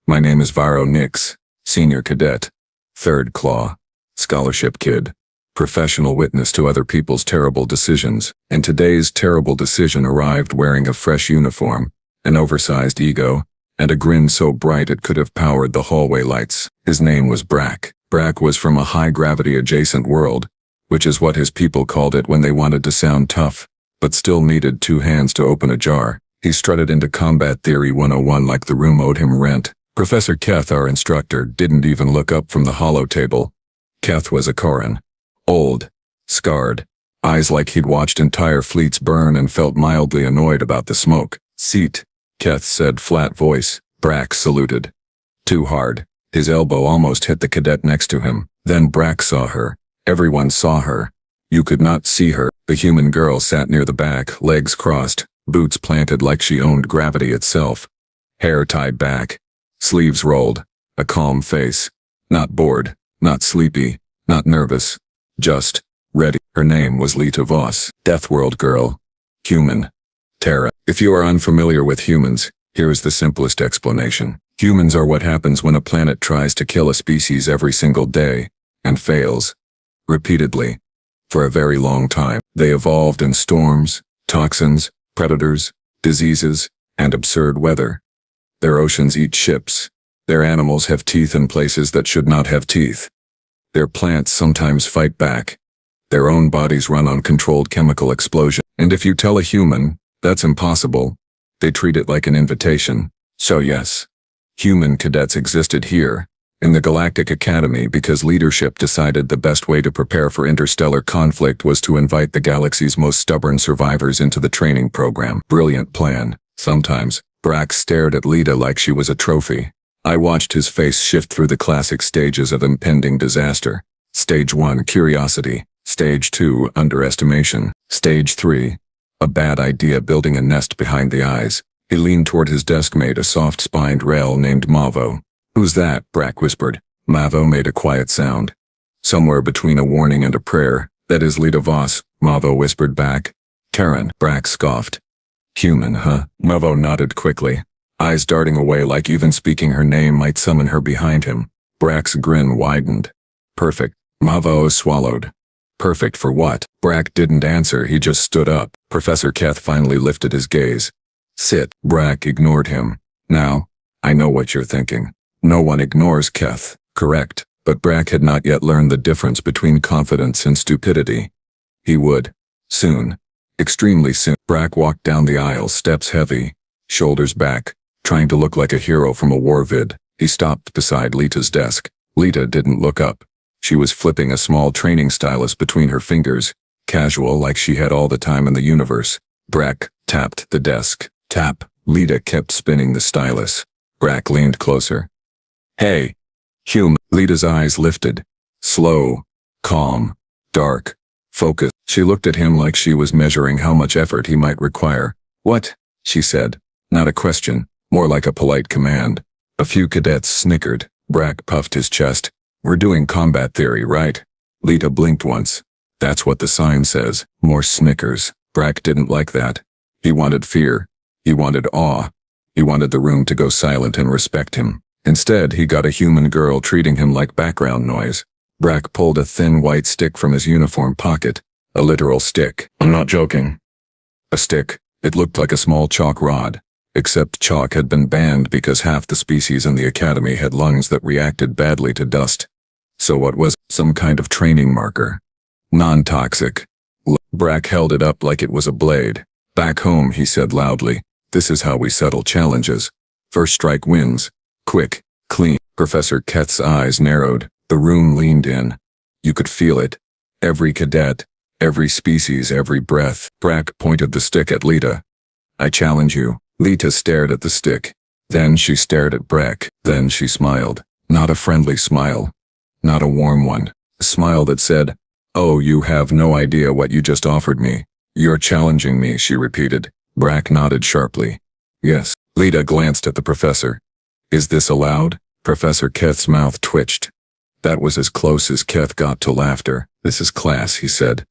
My name is Varo Nix, Senior Cadet, 3rd Claw, Scholarship Kid, professional witness to other people's terrible decisions, and today's terrible decision arrived wearing a fresh uniform, an oversized ego, and a grin so bright it could have powered the hallway lights. His name was Brakk. Brakk was from a high-gravity adjacent world, which is what his people called it when they wanted to sound tough, but still needed 2 hands to open a jar. He strutted into Combat Theory 101 like the room owed him rent. Professor Keth, our instructor, didn't even look up from the hollow table. Keth was a Koran. Old, scarred, eyes like he'd watched entire fleets burn and felt mildly annoyed about the smoke. Seat, Keth said, flat voice. Brakk saluted. Too hard. His elbow almost hit the cadet next to him. Then Brakk saw her. Everyone saw her. You could not see her. The human girl sat near the back, legs crossed, boots planted like she owned gravity itself. Hair tied back. Sleeves rolled. A calm face. Not bored. Not sleepy. Not nervous. Just ready. Her name was Lita Voss. Deathworld girl. Human. Terra. If you are unfamiliar with humans, here is the simplest explanation. Humans are what happens when a planet tries to kill a species every single day, and fails. Repeatedly. For a very long time. They evolved in storms, toxins, predators, diseases, and absurd weather. Their oceans eat ships. Their animals have teeth in places that should not have teeth. Their plants sometimes fight back. Their own bodies run on controlled chemical explosion. And if you tell a human, that's impossible, they treat it like an invitation. So yes, human cadets existed here, in the Galactic Academy, because leadership decided the best way to prepare for interstellar conflict was to invite the galaxy's most stubborn survivors into the training program. Brilliant plan. Sometimes, Brakk stared at Lita like she was a trophy. I watched his face shift through the classic stages of impending disaster. Stage 1, curiosity. Stage 2, underestimation. Stage 3, a bad idea building a nest behind the eyes. He leaned toward his deskmate, a soft-spined rail named Mavo. Who's that? Brakk whispered. Mavo made a quiet sound. Somewhere between a warning and a prayer. That is Lita Voss, Mavo whispered back. Terran, Brakk scoffed. Human, huh? Mavo nodded quickly, eyes darting away like even speaking her name might summon her behind him. Brack's grin widened. Perfect. Mavo swallowed. Perfect for what? Brakk didn't answer, he just stood up. Professor Keth finally lifted his gaze. Sit. Brakk ignored him. Now, I know what you're thinking. No one ignores Keth, correct, but Brakk had not yet learned the difference between confidence and stupidity. He would. Soon. Extremely soon. Brakk walked down the aisle, steps heavy, shoulders back, trying to look like a hero from a war vid. He stopped beside Lita's desk. Lita didn't look up. She was flipping a small training stylus between her fingers, casual like she had all the time in the universe. Brakk tapped the desk. Tap. Lita kept spinning the stylus. Brakk leaned closer. Hey. Human. Lita's eyes lifted. Slow. Calm. Dark. Focused. She looked at him like she was measuring how much effort he might require. What? She said. Not a question. More like a polite command. A few cadets snickered. Brakk puffed his chest. We're doing combat theory, right? Lita blinked once. That's what the sign says. More snickers. Brakk didn't like that. He wanted fear. He wanted awe. He wanted the room to go silent and respect him. Instead, he got a human girl treating him like background noise. Brakk pulled a thin white stick from his uniform pocket. A literal stick. I'm not joking. A stick. It looked like a small chalk rod. Except chalk had been banned because half the species in the academy had lungs that reacted badly to dust. So what was some kind of training marker? Non-toxic. Brakk held it up like it was a blade. Back home, he said loudly. This is how we settle challenges. First strike wins. Quick, clean. Professor Keth's eyes narrowed. The room leaned in. You could feel it. Every cadet, every species, every breath. Brakk pointed the stick at Lita. I challenge you. Lita stared at the stick. Then she stared at Brakk. Then she smiled. Not a friendly smile. Not a warm one. A smile that said, oh, you have no idea what you just offered me. You're challenging me, she repeated. Brakk nodded sharply. Yes. Lita glanced at the professor. Is this allowed? Professor Keth's mouth twitched. That was as close as Keth got to laughter. This is class, he said.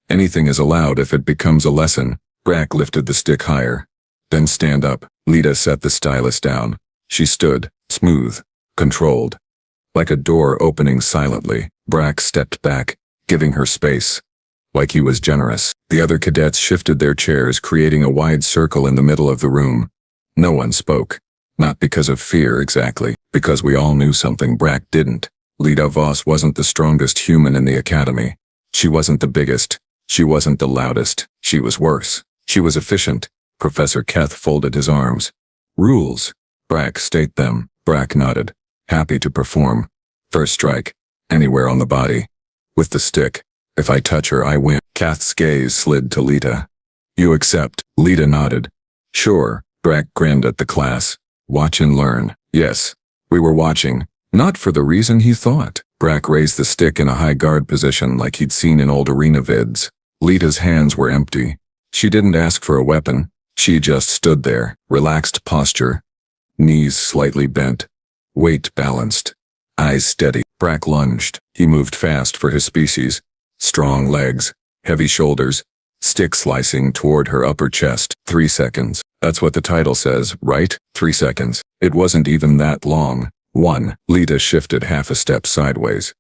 Anything is allowed if it becomes a lesson. Brakk lifted the stick higher. Then stand up. Lita set the stylus down. She stood, Smooth. Controlled. Like a door opening silently, Brakk stepped back, giving her space. Like he was generous. The other cadets shifted their chairs, creating a wide circle in the middle of the room. No one spoke. Not because of fear exactly, because we all knew something Brakk didn't. Lita Voss wasn't the strongest human in the academy. She wasn't the biggest. She wasn't the loudest. She was worse. She was efficient. Professor Keth folded his arms. Rules. Brakk, state them. Brakk nodded. Happy to perform. First strike. Anywhere on the body. With the stick. If I touch her, I win. Keth's gaze slid to Lita. You accept. Lita nodded. Sure. Brakk grinned at the class. Watch and learn. Yes. We were watching. Not for the reason he thought. Brakk raised the stick in a high guard position like he'd seen in old arena vids. Lita's hands were empty. She didn't ask for a weapon. She just stood there, relaxed posture. Knees slightly bent. Weight balanced. Eyes steady. Brakk lunged. He moved fast for his species. Strong legs. Heavy shoulders. Stick slicing toward her upper chest. 3 seconds. That's what the title says, right? 3 seconds. It wasn't even that long. 1. Lita shifted half a step sideways.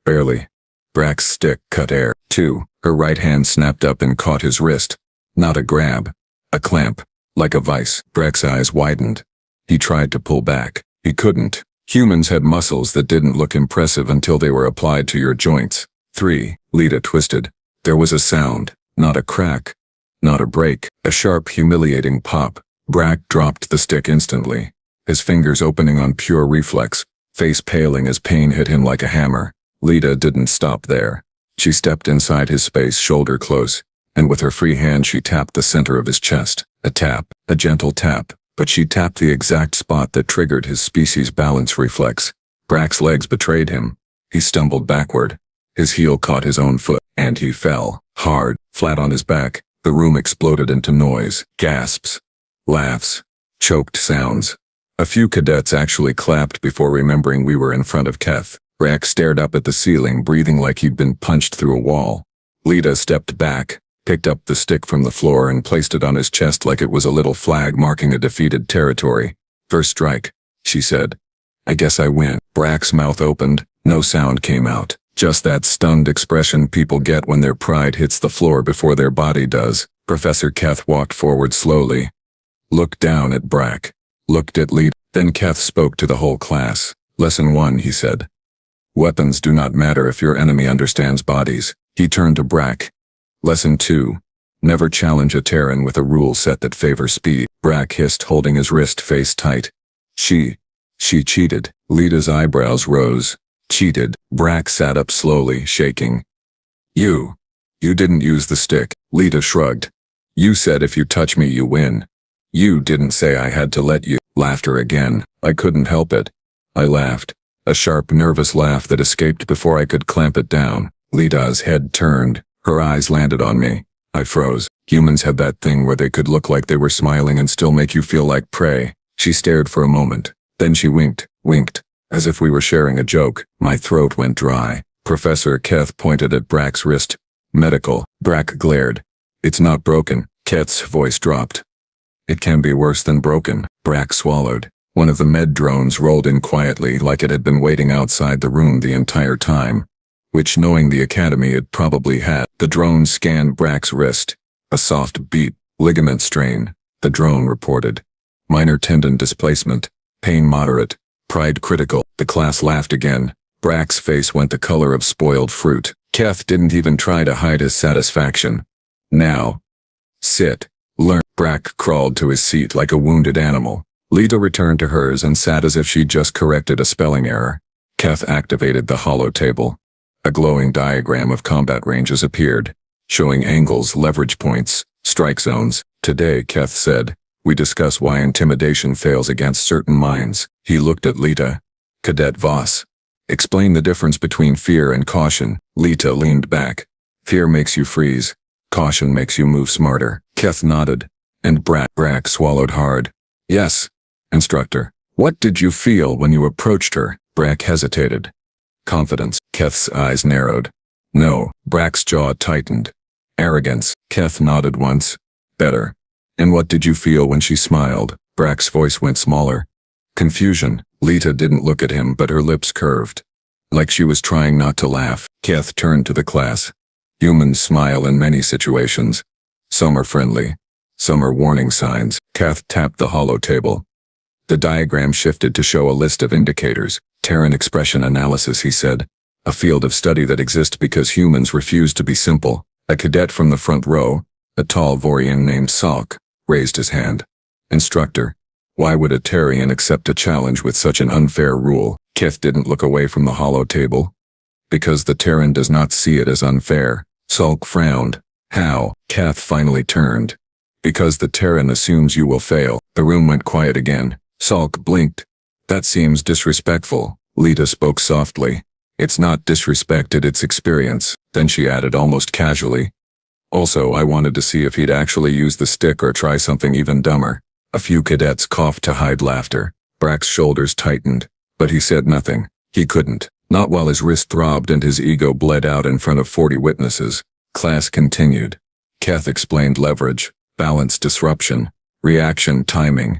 Barely. Brakk's stick cut air. 2. Her right hand snapped up and caught his wrist. Not a grab. A clamp. Like a vice. Brakk's eyes widened. He tried to pull back. He couldn't. Humans had muscles that didn't look impressive until they were applied to your joints. 3. Lita twisted. There was a sound. Not a crack. Not a break. A sharp, humiliating pop. Brakk dropped the stick instantly. His fingers opening on pure reflex, face paling as pain hit him like a hammer. Lita didn't stop there. She stepped inside his space, shoulder close, and with her free hand she tapped the center of his chest. A tap, a gentle tap, but she tapped the exact spot that triggered his species' balance reflex. Brakk's legs betrayed him. He stumbled backward. His heel caught his own foot, and he fell, hard, flat on his back. The room exploded into noise, gasps, laughs, choked sounds. A few cadets actually clapped before remembering we were in front of Keth. Brakk stared up at the ceiling, breathing like he'd been punched through a wall. Lita stepped back, picked up the stick from the floor and placed it on his chest like it was a little flag marking a defeated territory. First strike, she said. I guess I win. Brakk's mouth opened. No sound came out. Just that stunned expression people get when their pride hits the floor before their body does. Professor Keth walked forward slowly. Looked down at Brakk. Looked at Lita. Then Keth spoke to the whole class. Lesson 1, he said. Weapons do not matter if your enemy understands bodies. He turned to Brakk. Lesson 2. Never challenge a Terran with a rule set that favors speed. Brakk hissed, holding his wrist face tight. She cheated. Lita's eyebrows rose. Cheated. Brakk sat up slowly, shaking. You didn't use the stick. Lita shrugged. You said if you touch me you win. You didn't say I had to let you. Laughter again. I couldn't help it. I laughed. A sharp, nervous laugh that escaped before I could clamp it down. Lita's head turned. Her eyes landed on me. I froze. Humans had that thing where they could look like they were smiling and still make you feel like prey. She stared for a moment. Then she winked, as if we were sharing a joke. My throat went dry. Professor Keth pointed at Brakk's wrist. Medical. Brakk glared. It's not broken. Keth's voice dropped. It can be worse than broken. Brakk swallowed. One of the med drones rolled in quietly like it had been waiting outside the room the entire time. Which, knowing the academy, it probably had. The drone scanned Brakk's wrist. A soft beat. Ligament strain. The drone reported. Minor tendon displacement. Pain moderate. Pride critical. The class laughed again. Brakk's face went the color of spoiled fruit. Keth didn't even try to hide his satisfaction. Now. Sit. Learn. Brakk crawled to his seat like a wounded animal. Lita returned to hers and sat as if she'd just corrected a spelling error. Keth activated the holo table. A glowing diagram of combat ranges appeared, showing angles, leverage points, strike zones. Today, Keth said, we discuss why intimidation fails against certain minds. He looked at Lita. Cadet Voss. Explain the difference between fear and caution. Lita leaned back. Fear makes you freeze. Caution makes you move smarter. Keth nodded, and Brakk swallowed hard. Yes, instructor. What did you feel when you approached her? Brakk hesitated. Confidence. Keth's eyes narrowed. No. Brakk's jaw tightened. Arrogance. Keth nodded once. Better. And what did you feel when she smiled? Brakk's voice went smaller. Confusion. Lita didn't look at him, but her lips curved, like she was trying not to laugh. Keth turned to the class. Humans smile in many situations. Some are friendly. Some are warning signs. Keth tapped the hollow table. The diagram shifted to show a list of indicators. Terran expression analysis, he said. A field of study that exists because humans refuse to be simple. A cadet from the front row, a tall Vorian named Salk, raised his hand. Instructor, why would a Terrian accept a challenge with such an unfair rule? Keth didn't look away from the hollow table. Because the Terran does not see it as unfair. Salk frowned. How? Keth finally turned. Because the Terran assumes you will fail. The room went quiet again. Salk blinked. That seems disrespectful. Lita spoke softly. It's not disrespected, it's experience. Then she added almost casually. Also, I wanted to see if he'd actually use the stick or try something even dumber. A few cadets coughed to hide laughter. Brakk's shoulders tightened, but he said nothing. He couldn't. Not while his wrist throbbed and his ego bled out in front of 40 witnesses. Class continued. Keth explained leverage, balance, disruption, reaction, timing.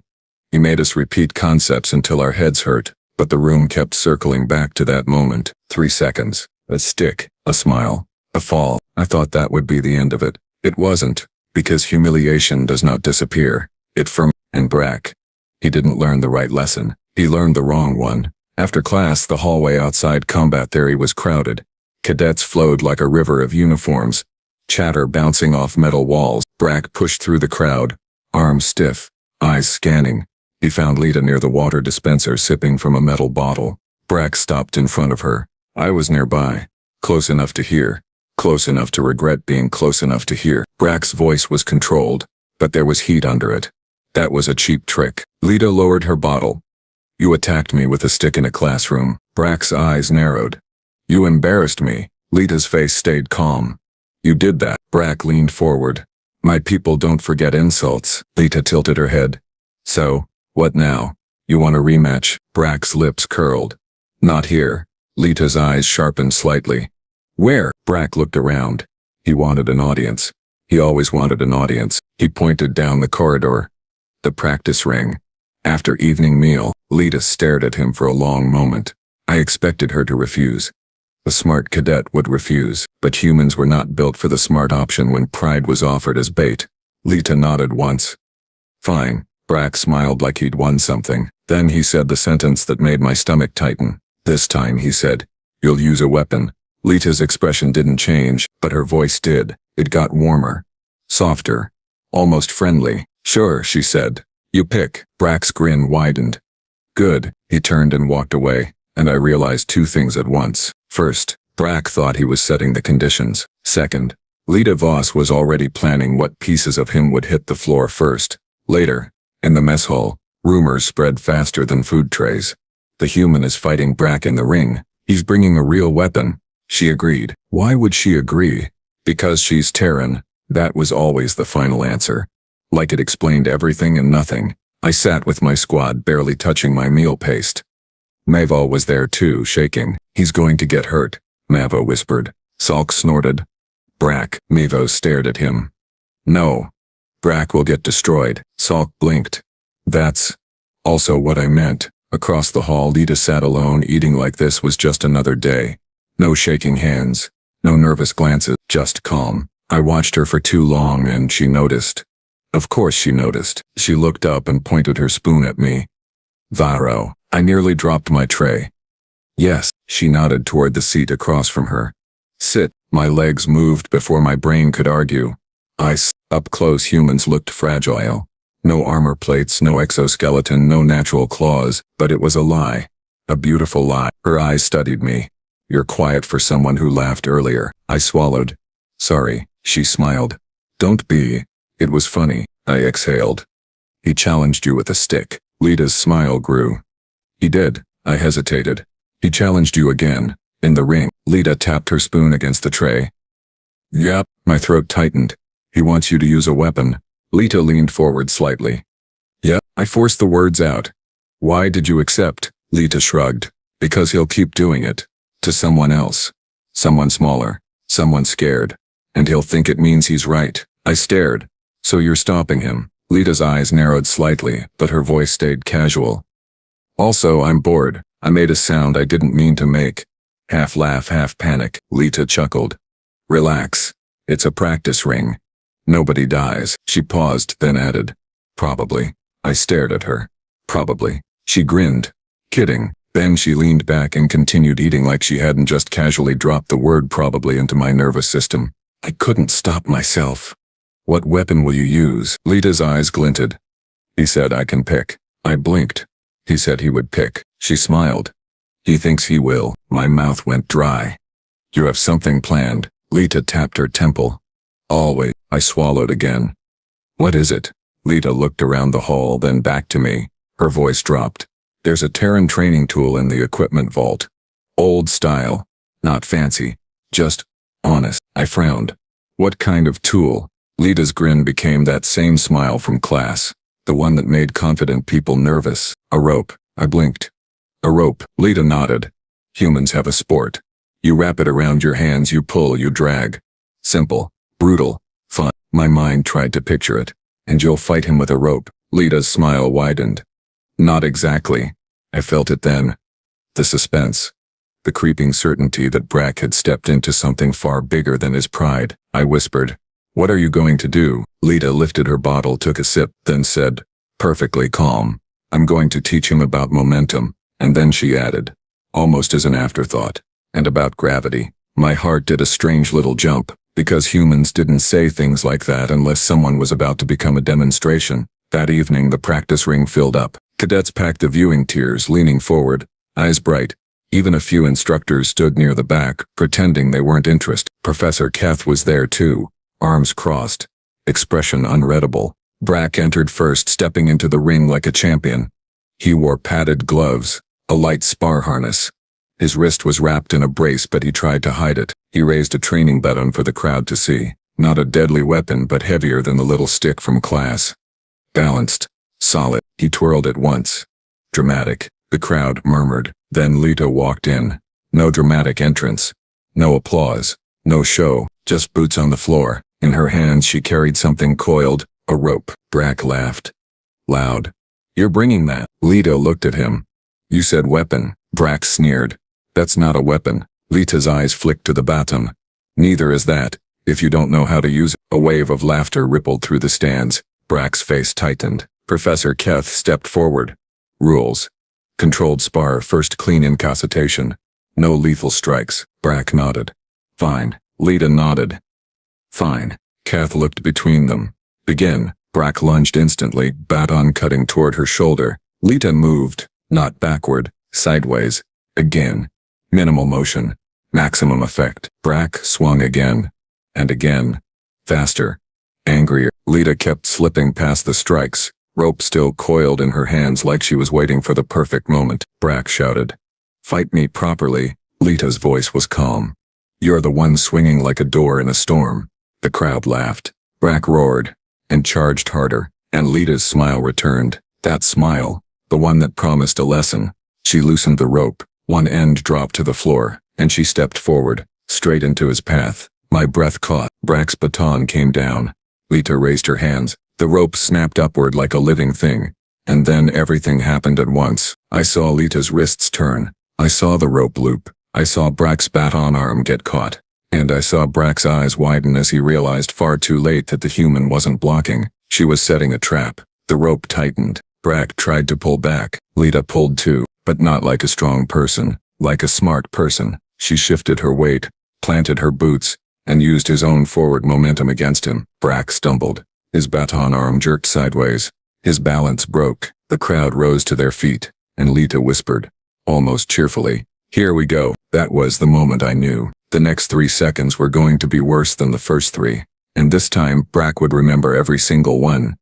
He made us repeat concepts until our heads hurt, but the room kept circling back to that moment. 3 seconds. A stick, a smile, a fall. I thought that would be the end of it. It wasn't, because humiliation does not disappear. It and Brakk. He didn't learn the right lesson. He learned the wrong one. After class, the hallway outside combat theory was crowded. Cadets flowed like a river of uniforms, chatter bouncing off metal walls. Brakk pushed through the crowd, arms stiff, eyes scanning. He found Lita near the water dispenser sipping from a metal bottle. Brakk stopped in front of her. I was nearby, close enough to hear, close enough to regret being close enough to hear. Brakk's voice was controlled, but there was heat under it. That was a cheap trick. Lita lowered her bottle. You attacked me with a stick in a classroom. Brakk's eyes narrowed. You embarrassed me. Lita's face stayed calm. You did that. Brakk leaned forward. My people don't forget insults. Lita tilted her head. So, what now? You want a rematch? Brakk's lips curled. Not here. Lita's eyes sharpened slightly. Where? Brakk looked around. He wanted an audience. He always wanted an audience. He pointed down the corridor. The practice ring. After evening meal, Lita stared at him for a long moment. I expected her to refuse. A smart cadet would refuse, but humans were not built for the smart option when pride was offered as bait. Lita nodded once. Fine. Brakk smiled like he'd won something. Then he said the sentence that made my stomach tighten. This time he said, you'll use a weapon. Lita's expression didn't change, but her voice did. It got warmer. Softer. Almost friendly. Sure, she said. You pick. Brakk's grin widened. Good. He turned and walked away, and I realized 2 things at once. First, Brakk thought he was setting the conditions. Second, Lita Voss was already planning what pieces of him would hit the floor first. Later, in the mess hall, rumors spread faster than food trays. The human is fighting Brakk in the ring. He's bringing a real weapon. She agreed. Why would she agree? Because she's Terran. That was always the final answer. Like it explained everything and nothing. I sat with my squad barely touching my meal paste. Mavo was there too, shaking. He's going to get hurt, Mavo whispered. Salk snorted. Brakk. Mavo stared at him. No. Brakk will get destroyed. Salk blinked. That's also what I meant. Across the hall, Lita sat alone, eating like this was just another day. No shaking hands. No nervous glances. Just calm. I watched her for too long and she noticed. Of course she noticed. She looked up and pointed her spoon at me. Varo. I nearly dropped my tray. Yes. She nodded toward the seat across from her. Sit. My legs moved before my brain could argue. Up close, humans looked fragile. No armor plates, no exoskeleton, no natural claws, but it was a lie. A beautiful lie. Her eyes studied me. You're quiet for someone who laughed earlier. I swallowed. Sorry, she smiled. Don't be. It was funny. I exhaled. He challenged you with a stick. Lita's smile grew. He did. I hesitated. He challenged you again. In the ring. Lita tapped her spoon against the tray. Yep. My throat tightened. He wants you to use a weapon. Lita leaned forward slightly. Yep. I forced the words out. Why did you accept? Lita shrugged. Because he'll keep doing it. To someone else. Someone smaller. Someone scared. And he'll think it means he's right. I stared. So you're stopping him. Lita's eyes narrowed slightly, but her voice stayed casual. Also, I'm bored. I made a sound I didn't mean to make. Half laugh, half panic. Lita chuckled. Relax. It's a practice ring. Nobody dies. She paused, then added. Probably. I stared at her. Probably. She grinned. Kidding. Then she leaned back and continued eating like she hadn't just casually dropped the word probably into my nervous system. I couldn't stop myself. What weapon will you use? Lita's eyes glinted. He said I can pick. I blinked. He said he would pick. She smiled. He thinks he will. My mouth went dry. You have something planned. Lita tapped her temple. Always. I swallowed again. What is it? Lita looked around the hall, then back to me. Her voice dropped. There's a Terran training tool in the equipment vault. Old style. Not fancy. Just honest. I frowned. What kind of tool? Lita's grin became that same smile from class. The one that made confident people nervous. A rope. I blinked. A rope. Lita nodded. Humans have a sport. You wrap it around your hands, you pull, you drag. Simple. Brutal. Fun. My mind tried to picture it. And you'll fight him with a rope. Lita's smile widened. Not exactly. I felt it then. The suspense. The creeping certainty that Brakk had stepped into something far bigger than his pride. I whispered. What are you going to do? Lita lifted her bottle, took a sip, then said, perfectly calm. I'm going to teach him about momentum. And then she added, almost as an afterthought, and about gravity. My heart did a strange little jump, because humans didn't say things like that unless someone was about to become a demonstration. That evening the practice ring filled up. Cadets packed the viewing tiers, leaning forward, eyes bright. Even a few instructors stood near the back, pretending they weren't interested. Professor Keth was there too, arms crossed, expression unreadable. Brakk entered first, stepping into the ring like a champion. He wore padded gloves, a light spar harness. His wrist was wrapped in a brace, but he tried to hide it. He raised a training button for the crowd to see. Not a deadly weapon, but heavier than the little stick from class. Balanced. Solid. He twirled it once. Dramatic. The crowd murmured. Then Lita walked in. No dramatic entrance. No applause. No show. Just boots on the floor. In her hands she carried something coiled. A rope. Brakk laughed. Loud. You're bringing that. Lita looked at him. You said weapon. Brakk sneered. That's not a weapon. Lita's eyes flicked to the baton. Neither is that, if you don't know how to use it. A wave of laughter rippled through the stands. Brack's face tightened. Professor Keth stepped forward. Rules. Controlled spar, first clean incapacitation. No lethal strikes. Brakk nodded. Fine. Lita nodded. Fine. Keth looked between them. Begin. Brakk lunged instantly, baton cutting toward her shoulder. Lita moved, not backward, sideways. Again. Minimal motion. Maximum effect. Brakk swung again. And again. Faster. Angrier. Lita kept slipping past the strikes, rope still coiled in her hands like she was waiting for the perfect moment. Brakk shouted. Fight me properly. Lita's voice was calm. You're the one swinging like a door in a storm. The crowd laughed. Brakk roared. And charged harder. And Lita's smile returned. That smile. The one that promised a lesson. She loosened the rope. One end dropped to the floor. And she stepped forward. Straight into his path. My breath caught. Brack's baton came down. Lita raised her hands. The rope snapped upward like a living thing. And then everything happened at once. I saw Lita's wrists turn. I saw the rope loop. I saw Brack's baton arm get caught. And I saw Brack's eyes widen as he realized far too late that the human wasn't blocking. She was setting a trap. The rope tightened. Brakk tried to pull back. Lita pulled too, but not like a strong person. Like a smart person. She shifted her weight, planted her boots, and used his own forward momentum against him. Brakk stumbled. His baton arm jerked sideways. His balance broke. The crowd rose to their feet, and Lita whispered, almost cheerfully, "Here we go." That was the moment I knew. The next 3 seconds were going to be worse than the first 3. And this time, Brakk would remember every single one.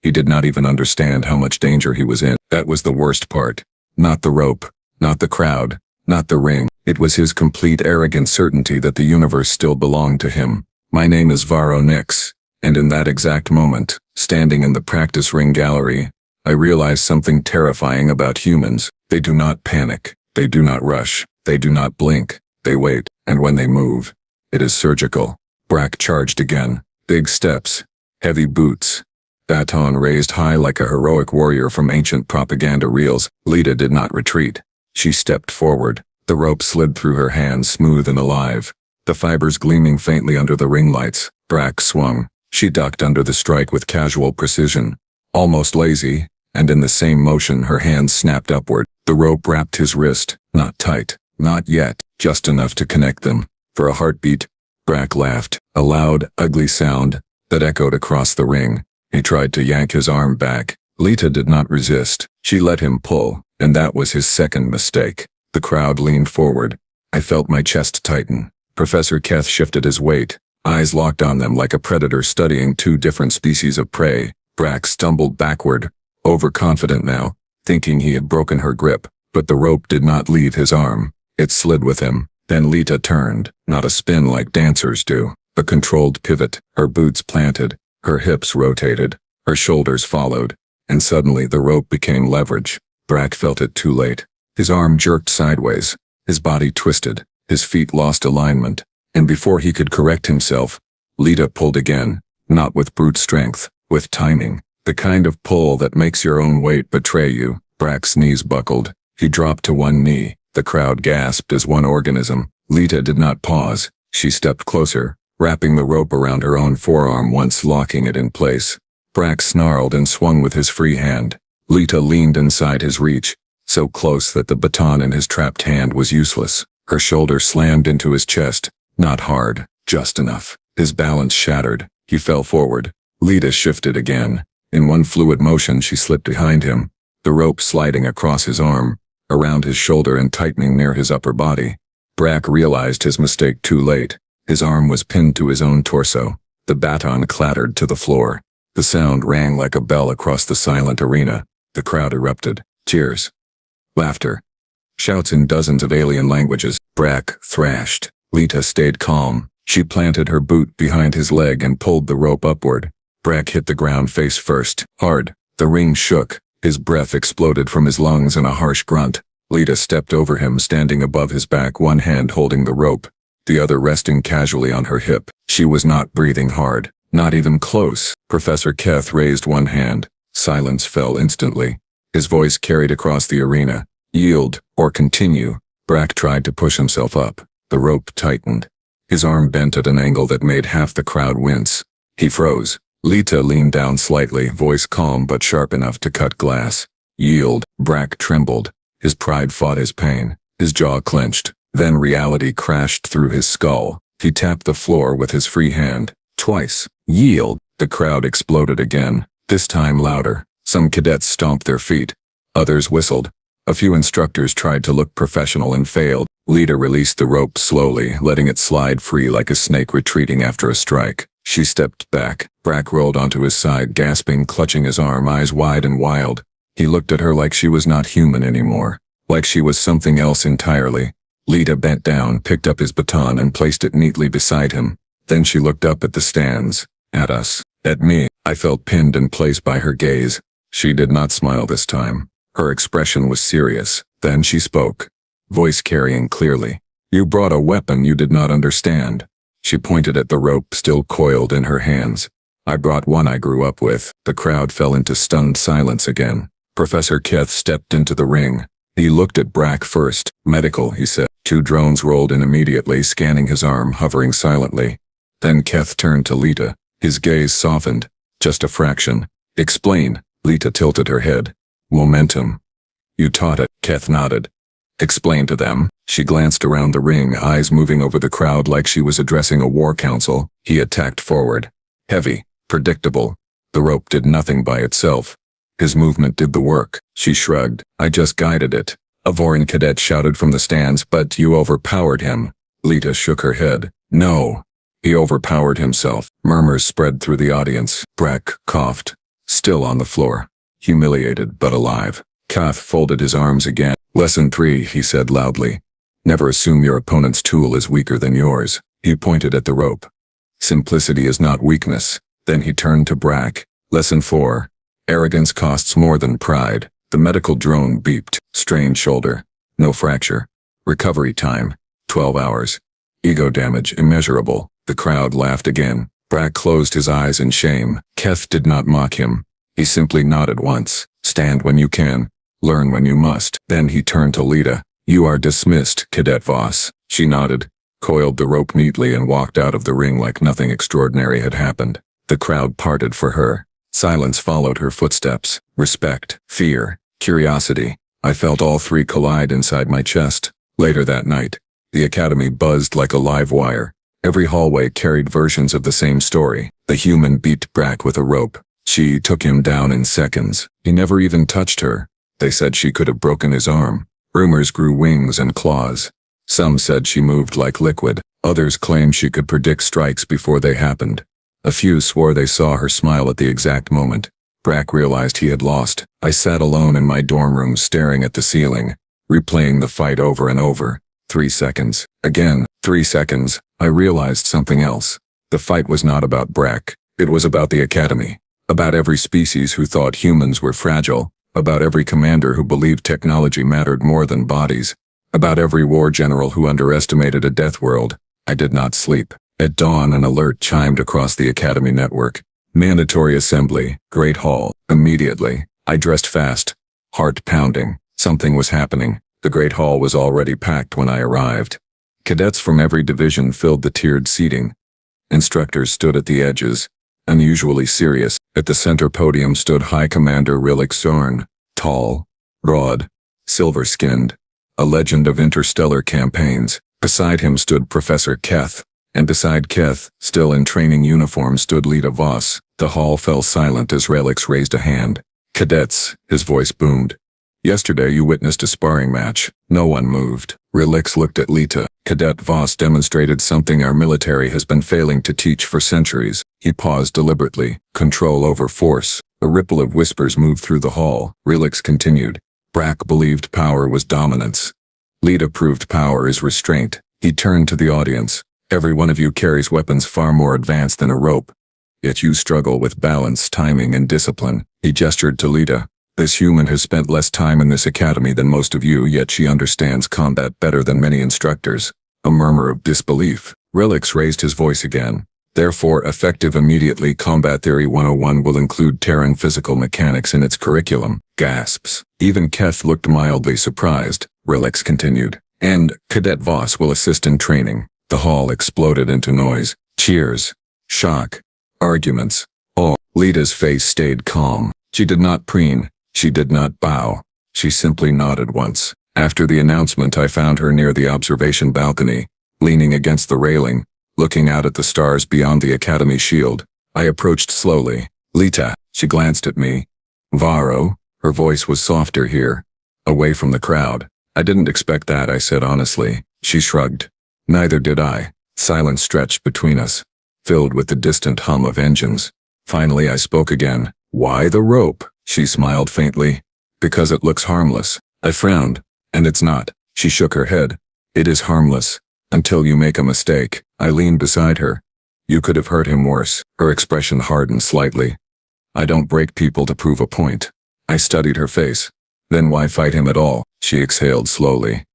He did not even understand how much danger he was in. That was the worst part. Not the rope. Not the crowd. Not the ring. It was his complete arrogant certainty that the universe still belonged to him. My name is Varo Nix. And in that exact moment, standing in the practice ring gallery, I realized something terrifying about humans. They do not panic. They do not rush. They do not blink. They wait. And when they move, it is surgical. Brakk charged again. Big steps. Heavy boots. baton raised high like a heroic warrior from ancient propaganda reels. Lita did not retreat. She stepped forward. The rope slid through her hands, smooth and alive, the fibers gleaming faintly under the ring lights. Brakk swung. She ducked under the strike with casual precision, almost lazy, and in the same motion her hands snapped upward. The rope wrapped his wrist, not tight, not yet, just enough to connect them. For a heartbeat, Brakk laughed, a loud, ugly sound that echoed across the ring. He tried to yank his arm back. Lita did not resist. She let him pull, and that was his second mistake. The crowd leaned forward. I felt my chest tighten. Professor Keth shifted his weight, eyes locked on them like a predator studying two different species of prey. Brakk stumbled backward, overconfident now, thinking he had broken her grip, but the rope did not leave his arm. It slid with him. Then Lita turned, not a spin like dancers do, a controlled pivot. Her boots planted, her hips rotated, her shoulders followed, and suddenly the rope became leverage. Brakk felt it too late. His arm jerked sideways, his body twisted, his feet lost alignment, and before he could correct himself, Lita pulled again, not with brute strength, with timing, the kind of pull that makes your own weight betray you. Brack's knees buckled. He dropped to one knee. The crowd gasped as one organism. Lita did not pause. She stepped closer, wrapping the rope around her own forearm once locking it in place. Brakk snarled and swung with his free hand. Lita leaned inside his reach, so close that the baton in his trapped hand was useless. Her shoulder slammed into his chest, not hard, just enough. His balance shattered. He fell forward. Lita shifted again. In one fluid motion she slipped behind him, the rope sliding across his arm, around his shoulder and tightening near his upper body. Brakk realized his mistake too late. His arm was pinned to his own torso. The baton clattered to the floor. The sound rang like a bell across the silent arena. The crowd erupted. Cheers. Laughter. Shouts in dozens of alien languages. Brakk thrashed. Lita stayed calm. She planted her boot behind his leg and pulled the rope upward. Brakk hit the ground face first, hard. The ring shook. His breath exploded from his lungs in a harsh grunt. Lita stepped over him, standing above his back, one hand holding the rope, the other resting casually on her hip. She was not breathing hard, not even close. Professor Keth raised one hand. Silence fell instantly. His voice carried across the arena. Yield, or continue. Brakk tried to push himself up. The rope tightened. His arm bent at an angle that made half the crowd wince. He froze. Lita leaned down slightly, voice calm but sharp enough to cut glass. Yield. Brakk trembled. His pride fought his pain. His jaw clenched. Then reality crashed through his skull. He tapped the floor with his free hand. Twice. Yield. The crowd exploded again, this time louder. Some cadets stomped their feet. Others whistled. A few instructors tried to look professional and failed. Lita released the rope slowly, letting it slide free like a snake retreating after a strike. She stepped back. Brakk rolled onto his side, gasping, clutching his arm, eyes wide and wild. He looked at her like she was not human anymore, like she was something else entirely. Lita bent down, picked up his baton and placed it neatly beside him. Then she looked up at the stands, at us, at me. I felt pinned in place by her gaze. She did not smile this time. Her expression was serious. Then she spoke, voice carrying clearly. You brought a weapon you did not understand. She pointed at the rope still coiled in her hands. I brought one I grew up with. The crowd fell into stunned silence again. Professor Keth stepped into the ring. He looked at Brakk first. Medical, he said. 2 drones rolled in immediately, scanning his arm, hovering silently. Then Keth turned to Lita. His gaze softened. Just a fraction. Explain. Lita tilted her head. Momentum. You taught it. Keth nodded. Explain to them. She glanced around the ring, eyes moving over the crowd like she was addressing a war council. He attacked forward. Heavy. Predictable. The rope did nothing by itself. His movement did the work. She shrugged. I just guided it. A Vorin cadet shouted from the stands, but you overpowered him. Lita shook her head. No. He overpowered himself. Murmurs spread through the audience. Brakk coughed. Still on the floor. Humiliated but alive. Keth folded his arms again. Lesson 3, he said loudly. Never assume your opponent's tool is weaker than yours. He pointed at the rope. Simplicity is not weakness. Then he turned to Brakk. Lesson 4. Arrogance costs more than pride. The medical drone beeped. Strained shoulder. No fracture. Recovery time. 12 hours. Ego damage immeasurable. The crowd laughed again. Brakk closed his eyes in shame. Keth did not mock him. He simply nodded once. Stand when you can. Learn when you must. Then he turned to Lita. You are dismissed, Cadet Voss. She nodded, coiled the rope neatly and walked out of the ring like nothing extraordinary had happened. The crowd parted for her. Silence followed her footsteps. Respect, fear, curiosity. I felt all three collide inside my chest. Later that night, the academy buzzed like a live wire. Every hallway carried versions of the same story. The human beat Brakk with a rope. She took him down in seconds. He never even touched her. They said she could have broken his arm. Rumors grew wings and claws. Some said she moved like liquid. Others claimed she could predict strikes before they happened. A few swore they saw her smile at the exact moment. Brakk realized he had lost. I sat alone in my dorm room staring at the ceiling, replaying the fight over and over. 3 seconds. Again, 3 seconds. I realized something else. The fight was not about Brakk. It was about the academy. About every species who thought humans were fragile. About every commander who believed technology mattered more than bodies. About every war general who underestimated a Deathworld. I did not sleep. At dawn, an alert chimed across the academy network. Mandatory assembly, Great Hall. Immediately, I dressed fast, heart pounding. Something was happening. The Great Hall was already packed when I arrived. Cadets from every division filled the tiered seating. Instructors stood at the edges, unusually serious. At the center podium stood High Commander Rillik Zorn, tall, broad, silver-skinned, a legend of interstellar campaigns. Beside him stood Professor Keth, and beside Keth, still in training uniform, stood Lita Voss. The hall fell silent as Relix raised a hand. Cadets, his voice boomed. Yesterday you witnessed a sparring match. No one moved. Relix looked at Lita. Cadet Voss demonstrated something our military has been failing to teach for centuries. He paused deliberately. Control over force. A ripple of whispers moved through the hall. Relix continued. Brakk believed power was dominance. Lita proved power is restraint. He turned to the audience. Every one of you carries weapons far more advanced than a rope. Yet you struggle with balance, timing, and discipline. He gestured to Lita. This human has spent less time in this academy than most of you, yet she understands combat better than many instructors. A murmur of disbelief. Relix raised his voice again. Therefore, effective immediately, Combat Theory 101 will include Terran physical mechanics in its curriculum. Gasps. Even Keth looked mildly surprised. Relix continued. And Cadet Voss will assist in training. The hall exploded into noise. Cheers. Shock. Arguments. All. Lita's face stayed calm. She did not preen. She did not bow. She simply nodded once. After the announcement, I found her near the observation balcony, leaning against the railing, looking out at the stars beyond the academy shield. I approached slowly. Lita. She glanced at me. Varro. Her voice was softer here, away from the crowd. I didn't expect that, I said honestly. She shrugged. Neither did I. Silence stretched between us, filled with the distant hum of engines. Finally I spoke again. Why the rope? She smiled faintly. Because it looks harmless. I frowned. And it's not. She shook her head. It is harmless. Until you make a mistake. I leaned beside her. You could have hurt him worse. Her expression hardened slightly. I don't break people to prove a point. I studied her face. Then why fight him at all? She exhaled slowly.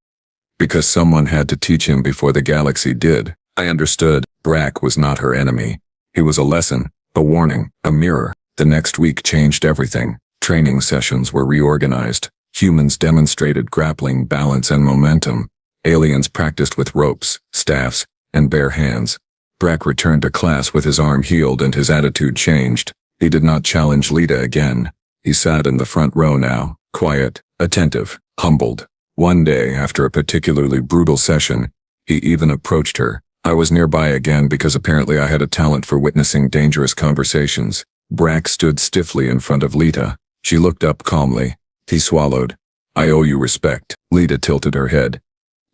Because someone had to teach him before the galaxy did. I understood. Brakk was not her enemy. He was a lesson, a warning, a mirror. The next week changed everything. Training sessions were reorganized. Humans demonstrated grappling, balance, and momentum. Aliens practiced with ropes, staffs, and bare hands. Brakk returned to class with his arm healed and his attitude changed. He did not challenge Lita again. He sat in the front row now, quiet, attentive, humbled. One day, after a particularly brutal session, he even approached her. I was nearby again because apparently I had a talent for witnessing dangerous conversations. Brakk stood stiffly in front of Lita. She looked up calmly. He swallowed. I owe you respect. Lita tilted her head.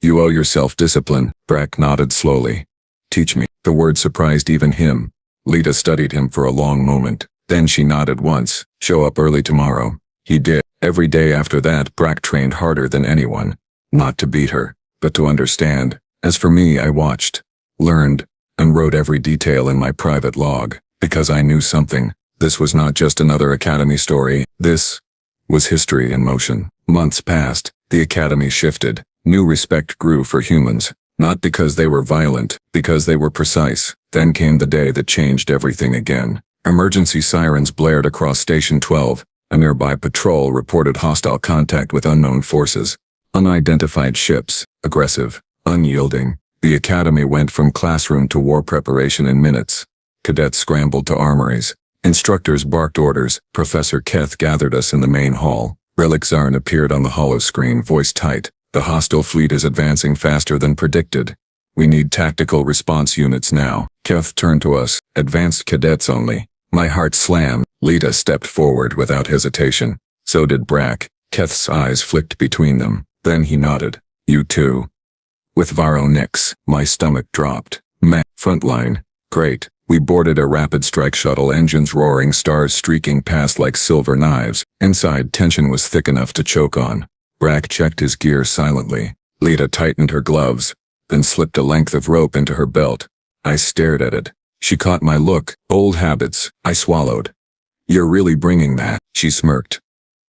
You owe yourself discipline. Brakk nodded slowly. Teach me. The word surprised even him. Lita studied him for a long moment. Then she nodded once. Show up early tomorrow. He did. Every day after that, Brakk trained harder than anyone. Not to beat her, but to understand. As for me, I watched, learned, and wrote every detail in my private log. Because I knew something. This was not just another academy story. This was history in motion. Months passed. The academy shifted. New respect grew for humans. Not because they were violent, because they were precise. Then came the day that changed everything again. Emergency sirens blared across Station 12. A nearby patrol reported hostile contact with unknown forces. Unidentified ships, aggressive, unyielding. The academy went from classroom to war preparation in minutes. Cadets scrambled to armories. Instructors barked orders. Professor Keth gathered us in the main hall. Relic Zarn appeared on the holoscreen, voice tight. The hostile fleet is advancing faster than predicted. We need tactical response units now. Keth turned to us. Advanced cadets only. My heart slammed. Lita stepped forward without hesitation. So did Brakk. Keth's eyes flicked between them. Then he nodded. You too. With Varo Nix, my stomach dropped. Meh. Frontline. Great. We boarded a rapid strike shuttle, engines roaring, stars streaking past like silver knives. Inside, tension was thick enough to choke on. Brakk checked his gear silently. Lita tightened her gloves, then slipped a length of rope into her belt. I stared at it. She caught my look. Old habits. I swallowed. You're really bringing that, she smirked.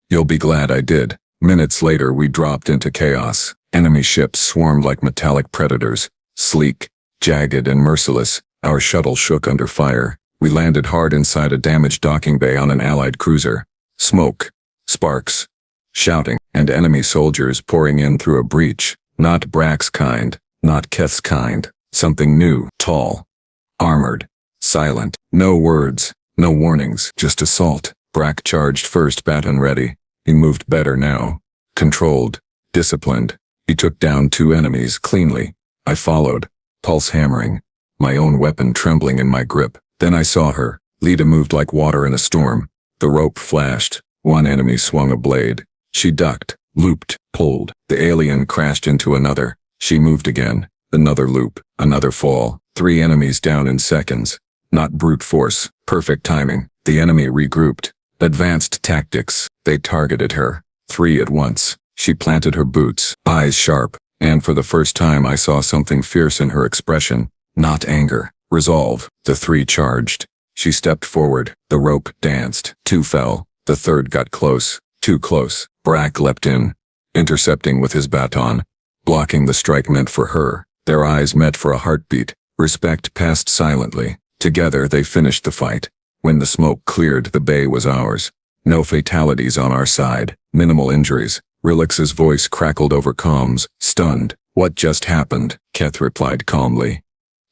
You'll be glad I did. Minutes later, we dropped into chaos. Enemy ships swarmed like metallic predators. Sleek, jagged, and merciless. Our shuttle shook under fire. We landed hard inside a damaged docking bay on an Allied cruiser. Smoke, sparks, shouting, and enemy soldiers pouring in through a breach. Not Brakk's kind, not Keth's kind. Something new, tall, armored, silent. No words, no warnings, just assault. Brakk charged first, baton ready. He moved better now. Controlled, disciplined. He took down 2 enemies cleanly. I followed, pulse hammering, my own weapon trembling in my grip. Then I saw her. Lita moved like water in a storm. The rope flashed. One enemy swung a blade. She ducked, looped, pulled. The alien crashed into another. She moved again. Another loop, another fall. 3 enemies down in seconds. Not brute force, perfect timing. The enemy regrouped. Advanced tactics. They targeted her. 3 at once. She planted her boots, eyes sharp, and for the first time I saw something fierce in her expression. Not anger, resolve. The 3 charged. She stepped forward. The rope danced. 2 fell. The 3rd got close. Too close. Brakk leapt in, intercepting with his baton. Blocking the strike meant for her. Their eyes met for a heartbeat. Respect passed silently. Together they finished the fight. When the smoke cleared, the bay was ours. No fatalities on our side. Minimal injuries. Relix's voice crackled over comms. Stunned. What just happened? Keth replied calmly.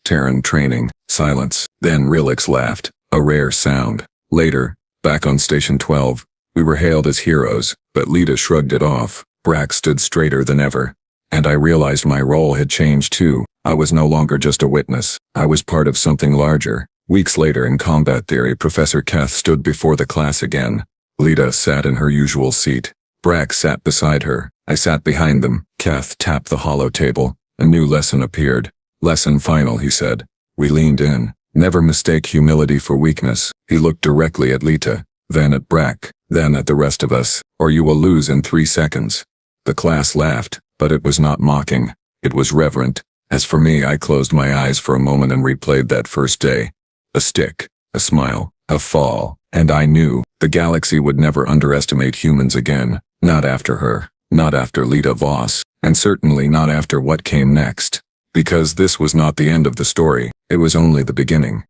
Terran training. Silence. Then Relix laughed. A rare sound. Later, back on Station 12, we were hailed as heroes, but Lita shrugged it off. Brakk stood straighter than ever. And I realized my role had changed too. I was no longer just a witness. I was part of something larger. Weeks later in combat theory, Professor Keth stood before the class again. Lita sat in her usual seat. Brakk sat beside her. I sat behind them. Keth tapped the hollow table. A new lesson appeared. Lesson final, he said. We leaned in. Never mistake humility for weakness. He looked directly at Lita, then at Brakk, then at the rest of us, or you will lose in 3 seconds. The class laughed, but it was not mocking. It was reverent. As for me, I closed my eyes for a moment and replayed that first day. A stick, a smile, a fall, and I knew the galaxy would never underestimate humans again. Not after her, not after Lita Voss, and certainly not after what came next. Because this was not the end of the story, it was only the beginning.